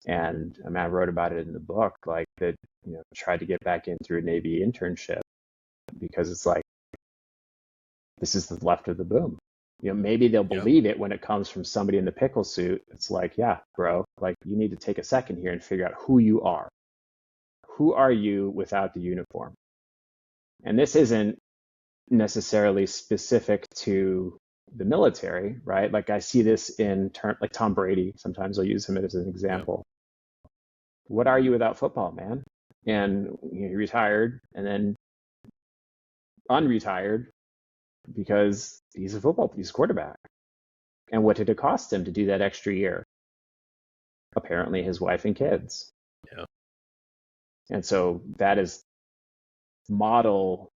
And I mean, I wrote about it in the book, like that, tried to get back in through a Navy internship because it's like, this is the left of the boom. Maybe they'll believe it when it comes from somebody in the pickle suit. It's like, yeah, bro, like you need to take a second here and figure out who you are. Who are you without the uniform? And this isn't necessarily specific to the military, right? Like I see this in like Tom Brady. Sometimes I'll use him as an example. Yeah. What are you without football, man? And he retired and then unretired because he's a quarterback. And what did it cost him to do that extra year? Apparently his wife and kids. Yeah. And so that is model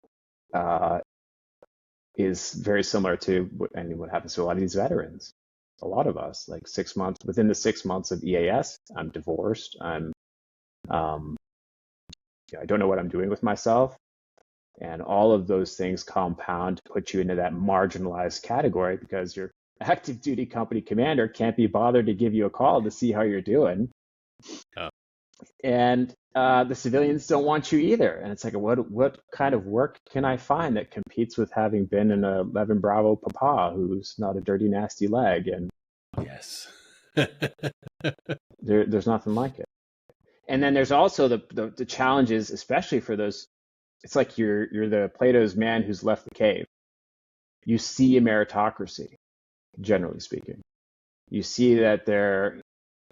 is very similar to what happens to a lot of these veterans. A lot of us, like 6 months, within the 6 months of EAS, I'm divorced. I don't know what I'm doing with myself. And all of those things compound to put you into that marginalized category because your active duty company commander can't be bothered to give you a call to see how you're doing. Oh. And the civilians don't want you either. And it's like, what kind of work can I find that competes with having been in a 11 Bravo Papa who's not a dirty, nasty leg? And yes, there's nothing like it. And then there's also the challenges, especially for those. It's like you're the Plato's man who's left the cave. You see a meritocracy, generally speaking. You see that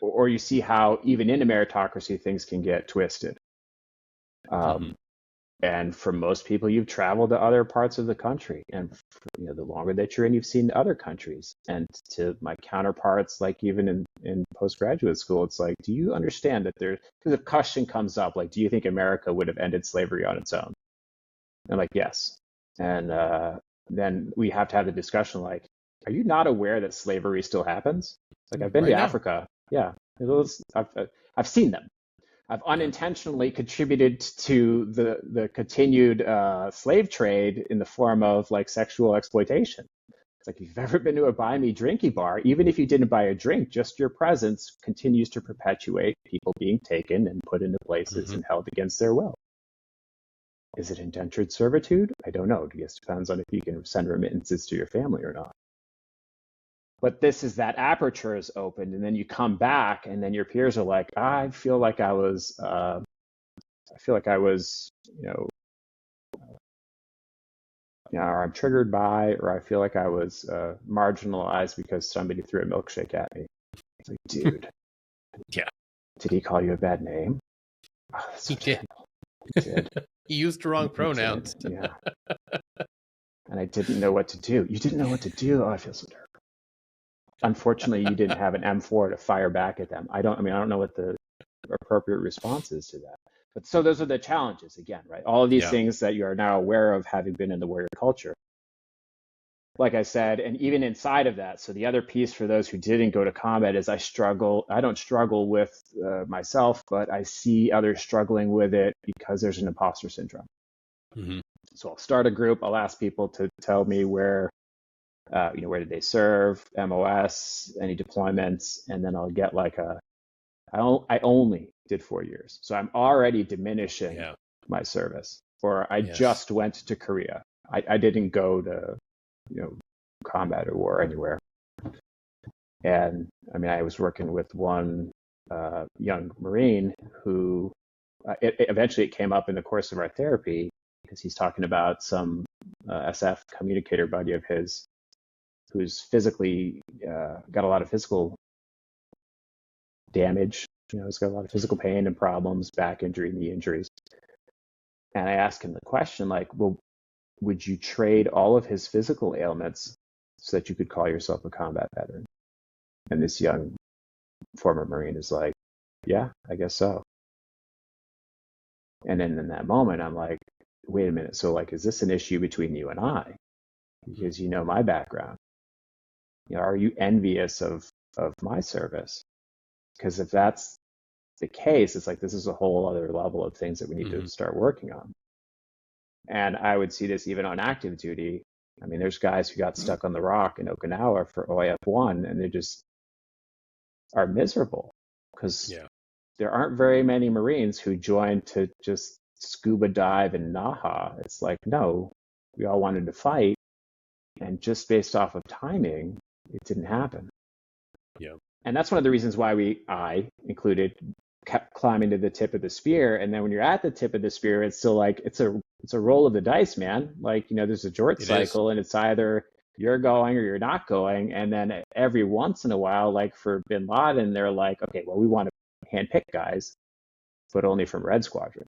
or you see how even in a meritocracy things can get twisted. And for most people, you've traveled to other parts of the country, and the longer that you're in, you've seen other countries. And to my counterparts, like even in postgraduate school, it's like, do you understand that because the question comes up, like, do you think America would have ended slavery on its own? And like, yes. And then we have to have the discussion, like, are you not aware that slavery still happens? Like, I've been to Africa. Yeah, I've seen them. I've unintentionally contributed to the continued slave trade in the form of like sexual exploitation. It's like, if you've ever been to a buy me drinky bar, even if you didn't buy a drink, just your presence continues to perpetuate people being taken and put into places and held against their will. Is it indentured servitude? I don't know. I guess it depends on if you can send remittances to your family or not. But this is that aperture is opened, and then you come back, and then your peers are like, I feel like I was, or I'm triggered by, or I feel like I was marginalized because somebody threw a milkshake at me. It's like, dude. Yeah. Did he call you a bad name? Oh, he did. He did. He used the wrong He pronouns. did. Yeah. And I didn't know what to do. You didn't know what to do? Oh, I feel so terrible. Unfortunately, you didn't have an M4 to fire back at them. I don't know what the appropriate response is to that. But so those are the challenges again, right? All of these things that you are now aware of having been in the warrior culture. Like I said, and even inside of that, so the other piece for those who didn't go to combat is I don't struggle with myself, but I see others struggling with it because there's an imposter syndrome. Mm-hmm. So I'll start a group. I'll ask people to tell me where did they serve, MOS, any deployments, and then I'll get like I only did 4 years. So I'm already diminishing my service. Or I just went to Korea. I didn't go to, combat or war anywhere. And I mean, I was working with one young Marine who eventually it came up in the course of our therapy because he's talking about some SF communicator buddy of his who's physically got a lot of physical damage. He's got a lot of physical pain and problems, back injury, knee injuries. And I asked him the question, like, well, would you trade all of his physical ailments so that you could call yourself a combat veteran? And this young former Marine is like, yeah, I guess so. And then in that moment, I'm like, wait a minute. So like, is this an issue between you and I? Because you know my background. Are you envious of my service? Because if that's the case, it's like this is a whole other level of things that we need to start working on. And I would see this even on active duty. I mean, there's guys who got stuck on the rock in Okinawa for OIF1, and they just are miserable because there aren't very many Marines who join to just scuba dive in Naha. It's like, no, we all wanted to fight. And just based off of timing, it didn't happen. Yeah. And that's one of the reasons why I included kept climbing to the tip of the spear. And then when you're at the tip of the spear, it's still like, it's a roll of the dice, man. Like, there's a Jort cycle and it's either you're going or you're not going. And then every once in a while, like for Bin Laden, they're like, okay, well, we want to handpick guys, but only from Red Squadron.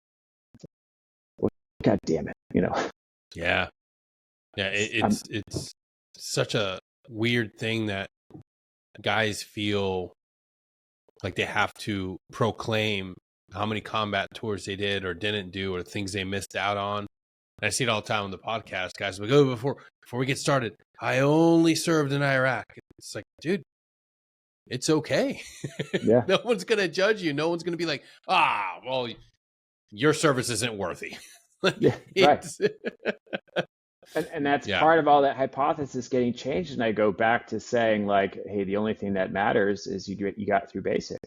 Well, God damn it, Yeah. Yeah. It's such a weird thing that guys feel like they have to proclaim how many combat tours they did or didn't do or things they missed out on. And I see it all the time on the podcast. Guys will go, before we get started, I only served in Iraq. It's like, dude, it's okay. Yeah. No one's going to judge you. No one's going to be like, well, your service isn't worthy. Yeah, right. And that's part of all that hypothesis getting changed. And I go back to saying like, hey, the only thing that matters is you got through basic.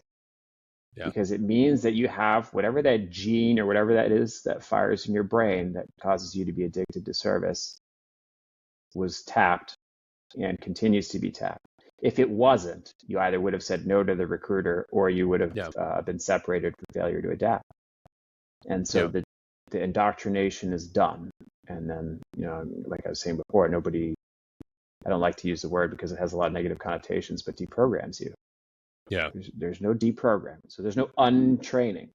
Yeah. Because it means that you have whatever that gene or whatever that is that fires in your brain that causes you to be addicted to service was tapped and continues to be tapped. If it wasn't, you either would have said no to the recruiter or you would have been separated for failure to adapt. And so the indoctrination is done. And then, like I was saying before, I don't like to use the word because it has a lot of negative connotations, but deprograms you. Yeah. There's no deprogramming. So there's no untraining.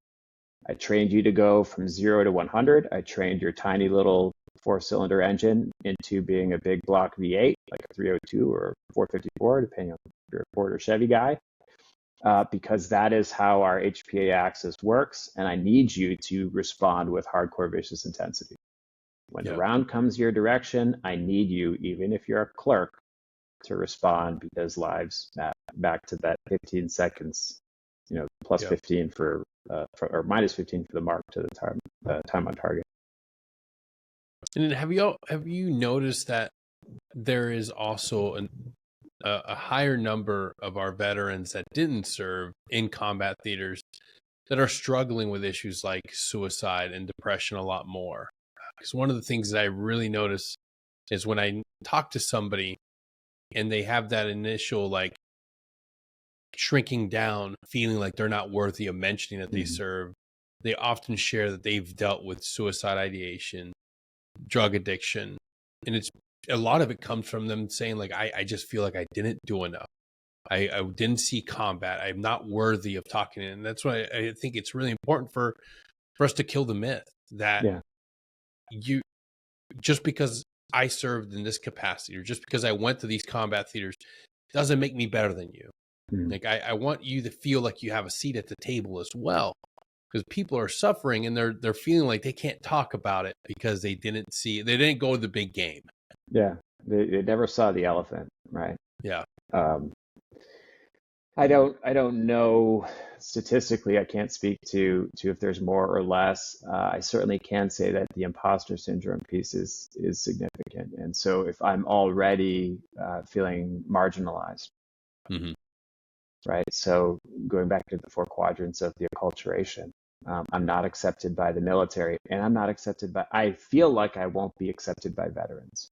I trained you to go from 0 to 100. I trained your tiny little 4-cylinder engine into being a big block V8, like a 302 or 454, depending on if you're a Ford or Chevy guy, because that is how our HPA axis works. And I need you to respond with hardcore vicious intensity. When the round comes your direction, I need you, even if you're a clerk, to respond because lives back to that 15 seconds, plus 15 for or minus 15 for the mark to the time on target. And have you noticed that there is also a higher number of our veterans that didn't serve in combat theaters that are struggling with issues like suicide and depression a lot more? Because one of the things that I really notice is when I talk to somebody and they have that initial like shrinking down, feeling like they're not worthy of mentioning that they serve, they often share that they've dealt with suicide ideation, drug addiction. And it's a lot of it comes from them saying like, I just feel like I didn't do enough. I didn't see combat. I'm not worthy of talking. And that's why I think it's really important for us to kill the myth. that you, just because I served in this capacity, or just because I went to these combat theaters, doesn't make me better than you. Like, I want you to feel like you have a seat at the table as well, because people are suffering and they're feeling like they can't talk about it because they didn't go to the big game. Yeah. They never saw the elephant, right? Yeah. I don't know statistically. I can't speak to if there's more or less. I certainly can say that the imposter syndrome piece is significant. And so if I'm already feeling marginalized, right? So going back to the 4 quadrants of the acculturation, I'm not accepted by the military, and I feel like I won't be accepted by veterans.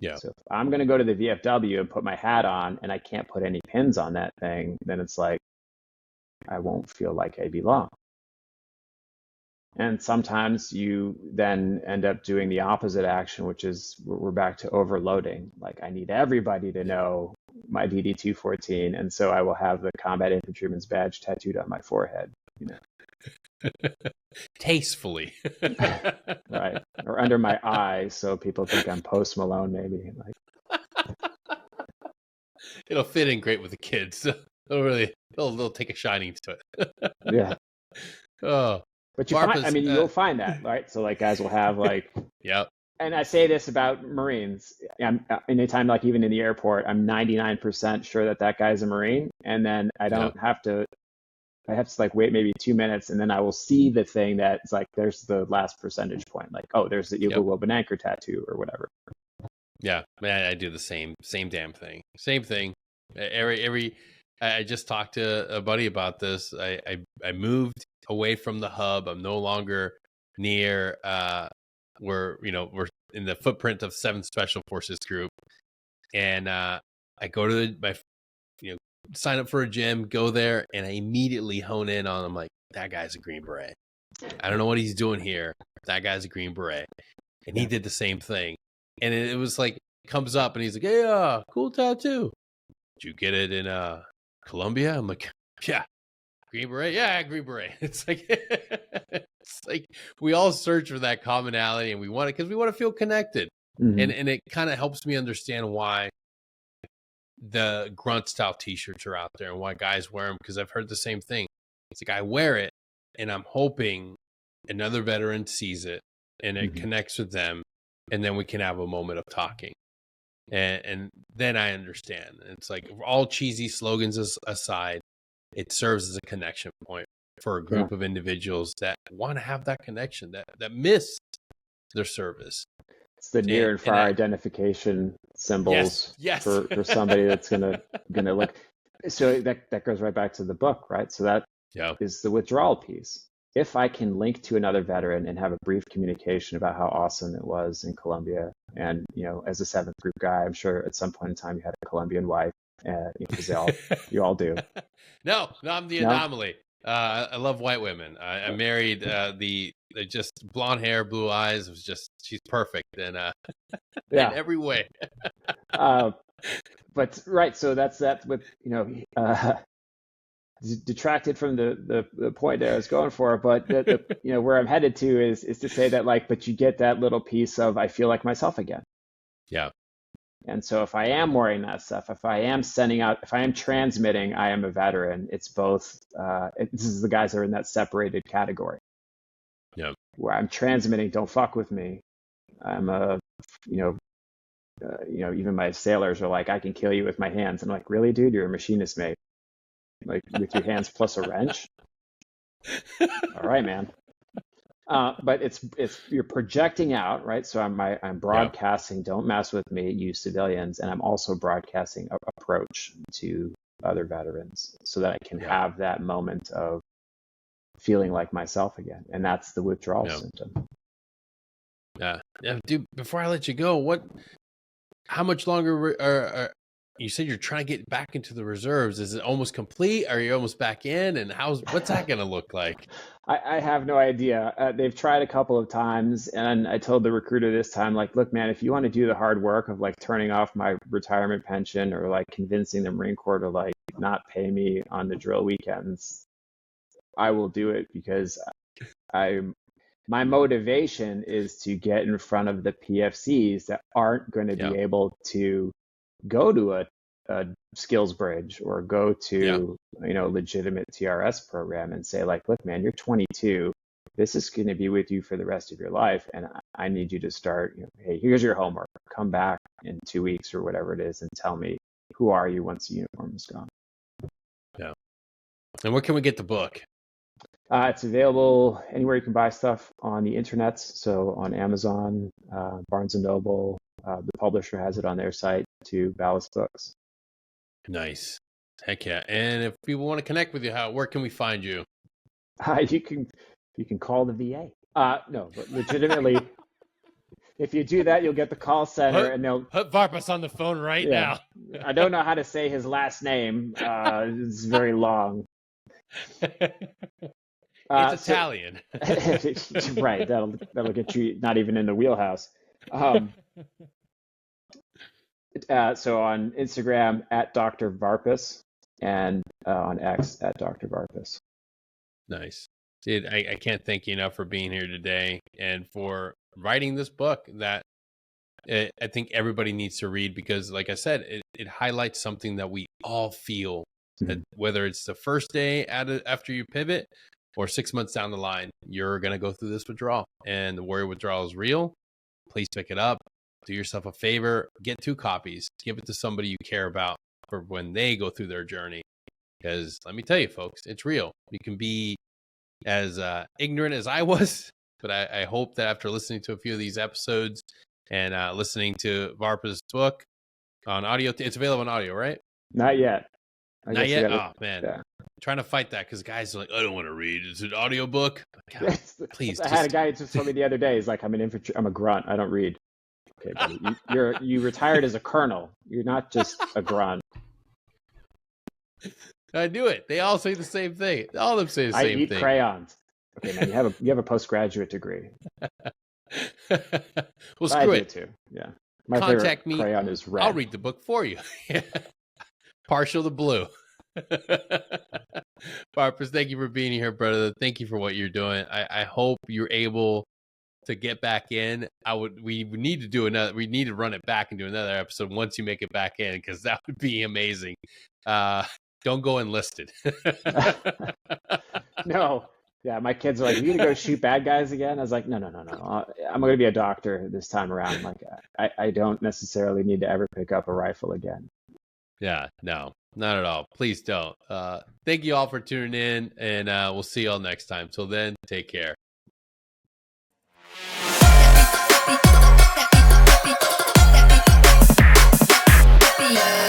Yeah. So if I'm going to go to the VFW and put my hat on and I can't put any pins on that thing, then it's like, I won't feel like I belong. And sometimes you then end up doing the opposite action, which is we're back to overloading. Like, I need everybody to know my DD-214, and so I will have the combat infantryman's badge tattooed on my forehead, Tastefully. Right, or under my eye, so people think I'm Post Malone, maybe. Like, it'll fit in great with the kids. They'll take a shining to it. Yeah. Oh, but you'll find that, right? So like guys will have like, yeah. And I say this about Marines. Anytime, like even in the airport, I'm 99% sure that guy's a Marine, and then I don't have to. I have to like wait maybe 2 minutes, and then I will see the thing that's like, there's the last percentage point. Like, oh, there's the Eagle Woven anchor tattoo or whatever. Yeah, man, I do the same damn thing. Same thing. I just talked to a buddy about this. I moved away from the hub. I'm no longer near we're in the footprint of 7th Special Forces Group, and I go to my sign up for a gym, go there, and I immediately hone in on him, like, that guy's a Green Beret. I don't know what he's doing here. That guy's a Green Beret. And he did the same thing. And it was like, comes up and he's like, hey, cool tattoo. Did you get it in Colombia? I'm like, yeah. Green Beret? Yeah, Green Beret. It's like we all search for that commonality, and we want it because we want to feel connected. And it kind of helps me understand why the grunt style t-shirts are out there and why guys wear them, because I've heard the same thing. It's like, I wear it and I'm hoping another veteran sees it and it connects with them, and then we can have a moment of talking, and then I understand. It's like, all cheesy slogans aside, it serves as a connection point for a group of individuals that want to have that connection, that missed their service. It's the near and far identification symbols for somebody that's gonna look. So that goes right back to the book, right? So that is the withdrawal piece. If I can link to another veteran and have a brief communication about how awesome it was in Colombia, and as a 7th group guy, I'm sure at some point in time you had a Colombian wife, because you all do. No, I'm the anomaly. I love white women. I married the just blonde hair, blue eyes. It was just, she's perfect, and in every way. But right, so that's with detracted from the point that I was going for. But the where I'm headed to is to say that, like, but you get that little piece of, I feel like myself again. Yeah. And so if I am wearing that stuff, if I am sending out, if I am transmitting, I am a veteran. It's both. This is the guys that are in that separated category. Yeah. Where I'm transmitting, don't fuck with me. I'm even my sailors are like, I can kill you with my hands. I'm like, really, dude? You're a machinist, mate. Like, with your hands plus a wrench? All right, man. But it's you're projecting out, right? So I'm broadcasting, don't mess with me, you civilians, and I'm also broadcasting approach to other veterans so that I can have that moment of feeling like myself again, and that's the withdrawal symptom. Yeah, dude. Before I let you go, how much longer are you said you're trying to get back into the reserves? Is it almost complete? Are you almost back in? And what's that going to look like? I have no idea. They've tried a couple of times, and I told the recruiter this time, like, look, man, if you want to do the hard work of like turning off my retirement pension, or like convincing the Marine Corps to like not pay me on the drill weekends, I will do it, because my motivation is to get in front of the PFCs that aren't going to be able to go to a skills bridge or go to legitimate TRS program and say like, look, man, you're 22. This is going to be with you for the rest of your life, and I need you to start. Hey, here's your homework. Come back in 2 weeks or whatever it is, and tell me who are you once the uniform is gone. Yeah. And where can we get the book? It's available anywhere you can buy stuff on the internet. So on Amazon, Barnes & Noble, the publisher has it on their site too, Ballast Books. Nice. Heck yeah. And if people want to connect with you, where can we find you? You can call the VA. No, but legitimately, if you do that, you'll get the call center and they'll put Varpas on the phone now. I don't know how to say his last name. It's very long. It's Italian. Right. That'll get you not even in the wheelhouse. So on Instagram at Dr. Varpas and on X at Dr. Varpas. Nice. Dude, I can't thank you enough for being here today and for writing this book that I think everybody needs to read, because like I said, it highlights something that we all feel, that whether it's the first day after you pivot or 6 months down the line, you're going to go through this withdrawal, and the warrior withdrawal is real. Please pick it up. Do yourself a favor. Get 2 copies. Give it to somebody you care about for when they go through their journey. Because let me tell you, folks, it's real. You can be as ignorant as I was, but I hope that after listening to a few of these episodes and listening to Varpas' book on audio, it's available on audio, right? Not yet. Not yet? Oh, man. Yeah. I'm trying to fight that because guys are like, I don't want to read. It's an audio book. God, please. I had a guy just told me the other day, he's like, I'm a grunt. I don't read. Okay, buddy. You retired as a colonel. You're not just a grunt. I do it. They all say the same thing. All of them say the same thing. I eat crayons. Okay, man, you have a postgraduate degree. Well, screw it. Too. Yeah. My Contact me. Crayon is red. I'll read the book for you. Partial to blue. Varpas, thank you for being here, brother. Thank you for what you're doing. I hope you're able to get back in. We need to do another. We need to run it back and do another episode once you make it back in, because that would be amazing. Don't go enlisted. No. Yeah, my kids are like, "You gonna go shoot bad guys again?" I was like, "No. I'm gonna be a doctor this time around. Like, I don't necessarily need to ever pick up a rifle again." Yeah, no, not at all. Please don't. Thank you all for tuning in, and we'll see you all next time. Till then, take care. Yeah.